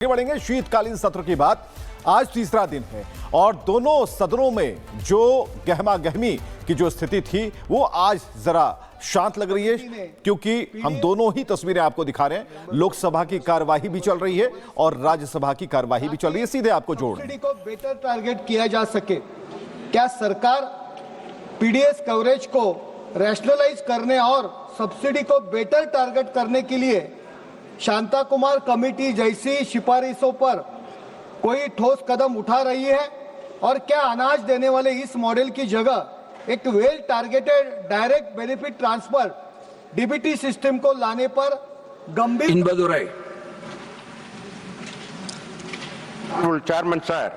आगे बढ़ेंगे शीतकालीन सत्र की बात। आज तीसरा दिन है और दोनों सदनों में जो गहमा गहमी की जो स्थिति थी वो आज जरा शांत लग रही है, क्योंकि हम दोनों ही तस्वीरें आपको दिखा रहे हैं। लोकसभा की कार्यवाही भी चल रही है और राज्यसभा की कार्यवाही भी चल रही है। सीधे आपको जोड़ सब्सिडी को बेटर टारगेट किया जा सके। क्या सरकार पीडीएस कवरेज को रैशनलाइज करने और सब्सिडी को बेटर टारगेट करने के लिए शांता कुमार कमेटी जैसी सिफारिशों पर कोई ठोस कदम उठा रही है? और क्या अनाज देने वाले इस मॉडल की जगह एक well targeted direct benefit transfer DBT system को लाने पर गंभीर Chairman sir,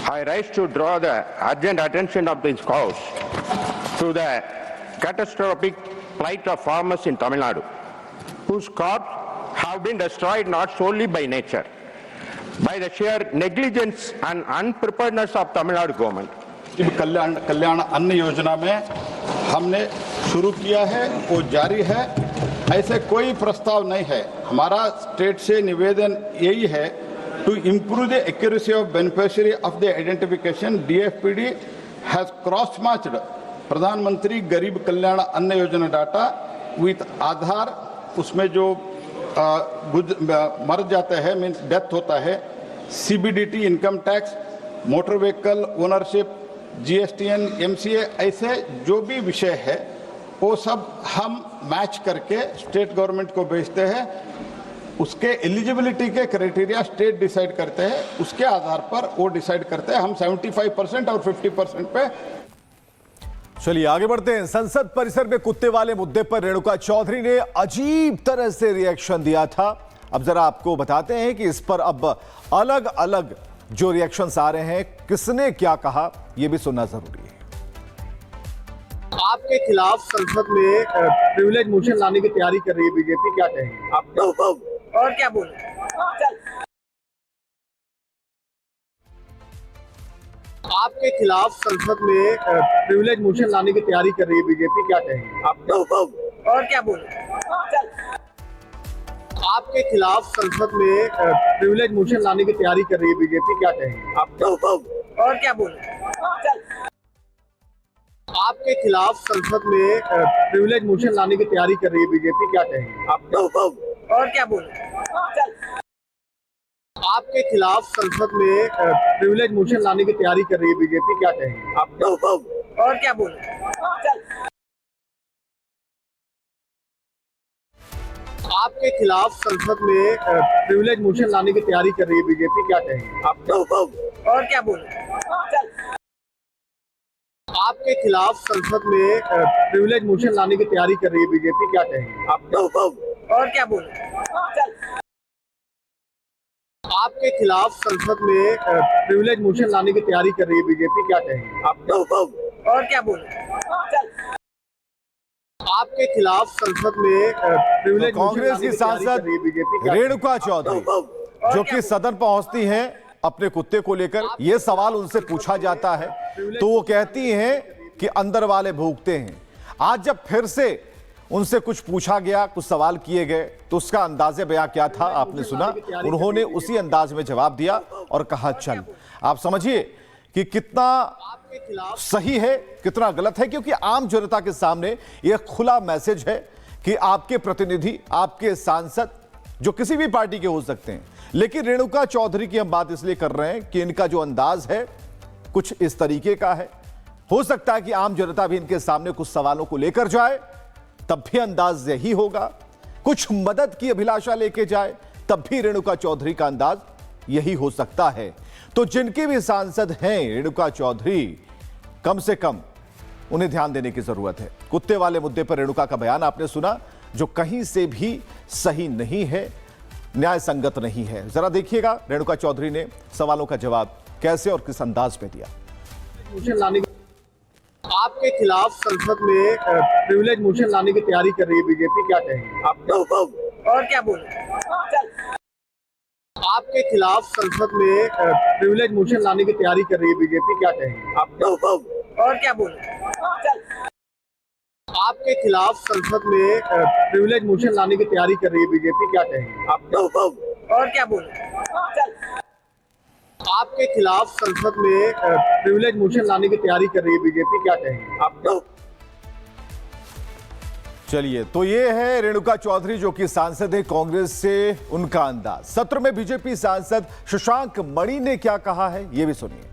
I rise to draw the urgent attention of this House to the catastrophic plight of farmers in Tamil Nadu, whose crops have been destroyed not solely by nature, by the sheer negligence and unpreparedness of Tamil Nadu government. कल्याण अन्न योजना में हमने शुरू किया है, वो जारी है। ऐसे कोई प्रस्ताव नहीं है। हमारा स्टेट से निवेदन यही है to improve the accuracy of beneficiary of the identification. DFPD has cross-matched प्रधानमंत्री गरीब कल्याण अन्न योजना डाटा with आधार। उसमें जो मर जाते हैं, मीन्स डेथ होता है, CBDT income tax, motor vehicle ownership, GSTN, MCA, ऐसे जो भी विषय है वो सब हम मैच करके स्टेट गवर्नमेंट को भेजते हैं। उसके एलिजिबिलिटी के क्राइटेरिया स्टेट डिसाइड करते हैं, उसके आधार पर वो डिसाइड करते हैं। हम 75% और 50% पे। चलिए आगे बढ़ते हैं। संसद परिसर में कुत्ते वाले मुद्दे पर रेणुका चौधरी ने अजीब तरह से रिएक्शन दिया था। अब जरा आपको बताते हैं कि इस पर अब अलग अलग जो रिएक्शंस आ रहे हैं, किसने क्या कहा, यह भी सुनना जरूरी है। आपके खिलाफ संसद में प्रिविलेज मोशन लाने की तैयारी कर रही है बीजेपी, क्या कहेंगे आप? और क्या बोले? आपके खिलाफ संसद में प्रिविलेज मोशन लाने की तैयारी कर रही है बीजेपी, क्या कहेंगे आप? और क्या बोले? आपके खिलाफ संसद में प्रिविलेज मोशन लाने की तैयारी कर रही है बीजेपी, क्या कहेंगे आप? और क्या बोले? आपके खिलाफ संसद में प्रिविलेज मोशन लाने की तैयारी कर रही है बीजेपी, क्या कहेंगे आप? और क्या बोले? आपके खिलाफ संसद में प्रिविलेज मोशन लाने की तैयारी कर रही है बीजेपी, क्या कहेंगे आप? और क्या बोले? आपके खिलाफ संसद में प्रिविलेज मोशन लाने की तैयारी कर रही है बीजेपी, क्या कहेंगे आप? और क्या बोले? आपके खिलाफ संसद में प्रिविलेज मोशन लाने की तैयारी कर रही है बीजेपी, क्या कहेंगे आप? और क्या बोले? आपके खिलाफ संसद में प्रिविलेज मोशन लाने की तैयारी कर रही है बीजेपी, क्या कहेंगे आप? और क्या बोले? आपके खिलाफ संसद में प्रिविलेज कांग्रेस की सांसद रेणुका चौधरी जो कि सदन पहुंचती हैं अपने कुत्ते को लेकर, यह सवाल उनसे पूछा जाता है तो वो कहती हैं कि अंदर वाले भूखते हैं। आज जब फिर से उनसे कुछ पूछा गया, कुछ सवाल किए गए, तो उसका अंदाजे बयां क्या था आपने सुना। उन्होंने उसी अंदाज में जवाब दिया और कहा चल। आप समझिए कि कितना सही है, कितना गलत है, क्योंकि आम जनता के सामने यह खुला मैसेज है कि आपके प्रतिनिधि, आपके सांसद जो किसी भी पार्टी के हो सकते हैं, लेकिन रेणुका चौधरी की हम बात इसलिए कर रहे हैं कि इनका जो अंदाज है कुछ इस तरीके का है। हो सकता है कि आम जनता भी इनके सामने कुछ सवालों को लेकर जाए, तब भी अंदाज यही होगा। कुछ मदद की अभिलाषा लेके जाए, तब भी रेणुका चौधरी का अंदाज यही हो सकता है। तो जिनके भी सांसद हैं रेणुका चौधरी, कम से कम उन्हें ध्यान देने की जरूरत है। कुत्ते वाले मुद्दे पर रेणुका का बयान आपने सुना, जो कहीं से भी सही नहीं है, न्याय संगत नहीं है। जरा देखिएगा रेणुका चौधरी ने सवालों का जवाब कैसे और किस अंदाज में दिया। आपके खिलाफ संसद में प्रिविलेज मोशन लाने की तैयारी कर रही है बीजेपी, क्या कहेंगे आप? और क्या बोले? आपके खिलाफ संसद में प्रिविलेज मोशन लाने की तैयारी कर रही है बीजेपी, क्या कहेंगे आप? और क्या बोले? आपके खिलाफ संसद में प्रिविलेज मोशन लाने की तैयारी कर रही है बीजेपी, क्या कहेंगे आप? और क्या बोले। आपके खिलाफ संसद में प्रिविलेज मोशन लाने की तैयारी कर रही है बीजेपी, क्या कहेंगे आप? चलिए, तो ये है रेणुका चौधरी जो कि सांसद है कांग्रेस से, उनका अंदाज। सत्र में बीजेपी सांसद शशांक मणि ने क्या कहा है, ये भी सुनिए।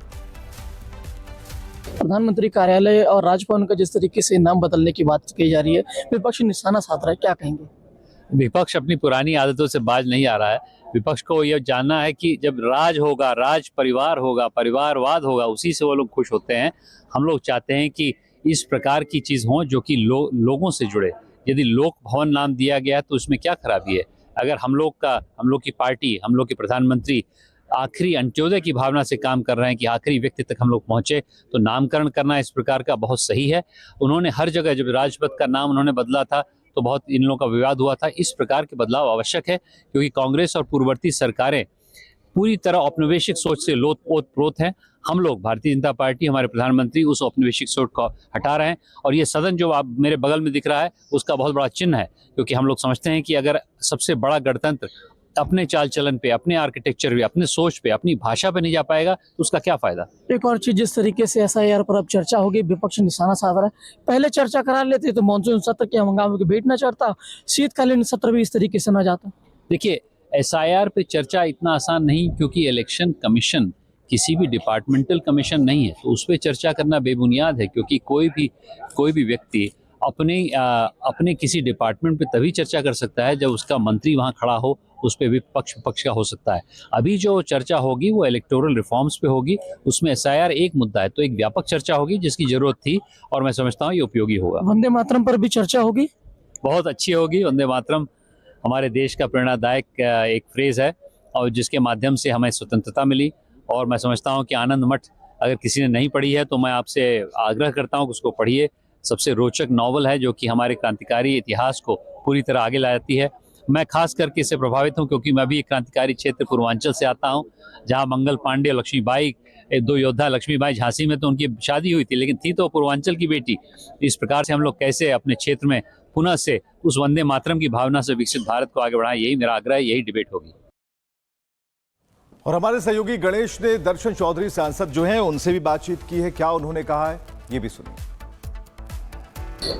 प्रधानमंत्री कार्यालय और राजभवन का जिस तरीके से नाम बदलने की बात की जा रही है, विपक्ष निशाना साध रहा है, क्या कहेंगे? विपक्ष अपनी पुरानी आदतों से बाज नहीं आ रहा है। विपक्ष को यह जानना है कि जब राज होगा, राज परिवार होगा, परिवारवाद होगा, उसी से वो लोग खुश होते हैं। हम लोग चाहते हैं कि इस प्रकार की चीज़ हो जो कि लोगों से जुड़े। यदि लोक भवन नाम दिया गया तो उसमें क्या खराबी है? अगर हम लोग की पार्टी, हम लोग के प्रधानमंत्री आखिरी अंत्योदय की भावना से काम कर रहे हैं कि आखिरी व्यक्ति तक हम लोग पहुंचे, तो नामकरण करना इस प्रकार का बहुत सही है। उन्होंने हर जगह, जब राजपथ का नाम उन्होंने बदला था तो बहुत इन लोगों का विवाद हुआ था। इस प्रकार के बदलाव आवश्यक है क्योंकि कांग्रेस और पूर्ववर्ती सरकारें पूरी तरह औपनिवेशिक सोच से ओतप्रोत हैं। हम लोग भारतीय जनता पार्टी, हमारे प्रधानमंत्री उस औपनिवेशिक सोच को हटा रहे हैं और ये सदन जो आप मेरे बगल में दिख रहा है उसका बहुत बड़ा चिन्ह है, क्योंकि हम लोग समझते हैं कि अगर सबसे बड़ा गणतंत्र अपने चाल चलन पे, अपने आर्किटेक्चर पे, अपने सोच पे, अपनी भाषा पे नहीं जा पाएगा तो उसका क्या फायदा। एक और चीज, जिस तरीके से SIR पर अब चर्चा होगी, विपक्ष निशाना साध रहा है। पहले चर्चा करा लेते तो मानसून सत्र के हंगामे की भेंट न चढ़ता, शीतकालीन सत्र भी इस तरीके से न जाता। देखिए, SIR पे चर्चा इतना आसान नहीं, क्योंकि इलेक्शन कमीशन किसी भी डिपार्टमेंटल कमीशन नहीं है, तो उस पर चर्चा करना बेबुनियाद है। क्योंकि कोई भी व्यक्ति अपने किसी डिपार्टमेंट पे तभी चर्चा कर सकता है जब उसका मंत्री वहाँ खड़ा हो, उस पर विपक्ष का हो सकता है। अभी जो चर्चा होगी वो इलेक्टोरल रिफॉर्म्स पे होगी, उसमें SIR एक मुद्दा है, तो एक व्यापक चर्चा होगी जिसकी जरूरत थी और मैं समझता हूँ ये उपयोगी होगा। वंदे मातरम पर भी चर्चा होगी, बहुत अच्छी होगी। वंदे मातरम हमारे देश का प्रेरणादायक एक फ्रेज है और जिसके माध्यम से हमें स्वतंत्रता मिली, और मैं समझता हूँ कि आनंद मठ अगर किसी ने नहीं पढ़ी है तो मैं आपसे आग्रह करता हूँ कि उसको पढ़िए। सबसे रोचक नावल है जो कि हमारे क्रांतिकारी इतिहास को पूरी तरह आगे ला जाती है। मैं खास करके इससे प्रभावित हूं क्योंकि मैं भी एक क्रांतिकारी क्षेत्र पूर्वांचल से आता हूं, जहां मंगल पांडे और लक्ष्मीबाई, दो योद्धा, लक्ष्मीबाई झांसी में तो उनकी शादी हुई थी, लेकिन थी तो पूर्वांचल की बेटी। इस प्रकार से हम लोग कैसे अपने क्षेत्र में पुनः से उस वंदे मातरम की भावना से विकसित भारत को आगे बढ़ाएं, यही मेरा आग्रह है, यही डिबेट होगी। और हमारे सहयोगी गणेश ने दर्शन चौधरी सांसद जो हैं उनसे भी बातचीत की है, क्या उन्होंने कहा है ये भी सुनिए।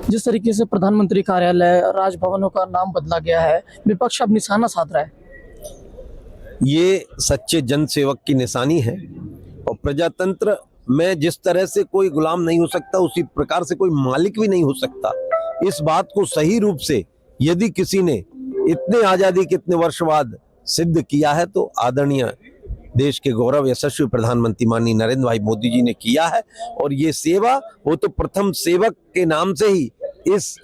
जिस तरीके से प्रधानमंत्री कार्यालय, राजभवनों का नाम बदला गया है, विपक्ष अब निशाना साध रहा है। ये सच्चे जनसेवक की निशानी है और प्रजातंत्र में जिस तरह से कोई गुलाम नहीं हो सकता, उसी प्रकार से कोई मालिक भी नहीं हो सकता। इस बात को सही रूप से यदि किसी ने इतने आजादी के इतने वर्ष बाद सिद्ध किया है तो आदरणीय देश के गौरव यशस्वी प्रधानमंत्री माननीय नरेंद्र भाई मोदी जी ने किया है। और ये सेवा वो तो प्रथम सेवक के नाम से ही इस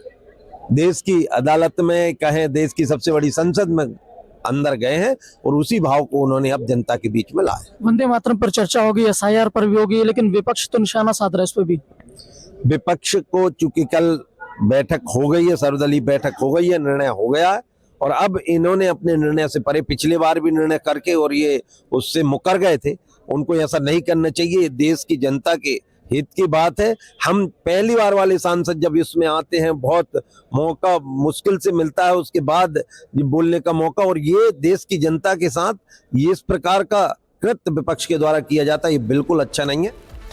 देश की अदालत में, कहें देश की सबसे बड़ी संसद में अंदर गए हैं और उसी भाव को उन्होंने अब जनता के बीच में लाया। वंदे मातरम पर चर्चा होगी, SIR पर भी होगी, लेकिन विपक्ष तो निशाना साध रहा है इस पर भी। विपक्ष को चूंकि कल बैठक हो गई है, सर्वदलीय बैठक हो गई है, निर्णय हो गया है और अब इन्होंने अपने निर्णय से परे, पिछले बार भी निर्णय करके और ये उससे मुकर गए थे, उनको ऐसा नहीं करना चाहिए। ये देश की जनता के हित की बात है। हम पहली बार वाले सांसद जब इसमें आते हैं बहुत मौका मुश्किल से मिलता है, उसके बाद बोलने का मौका, और ये देश की जनता के साथ ये इस प्रकार का कृत्य विपक्ष के द्वारा किया जाता है, ये बिल्कुल अच्छा नहीं है।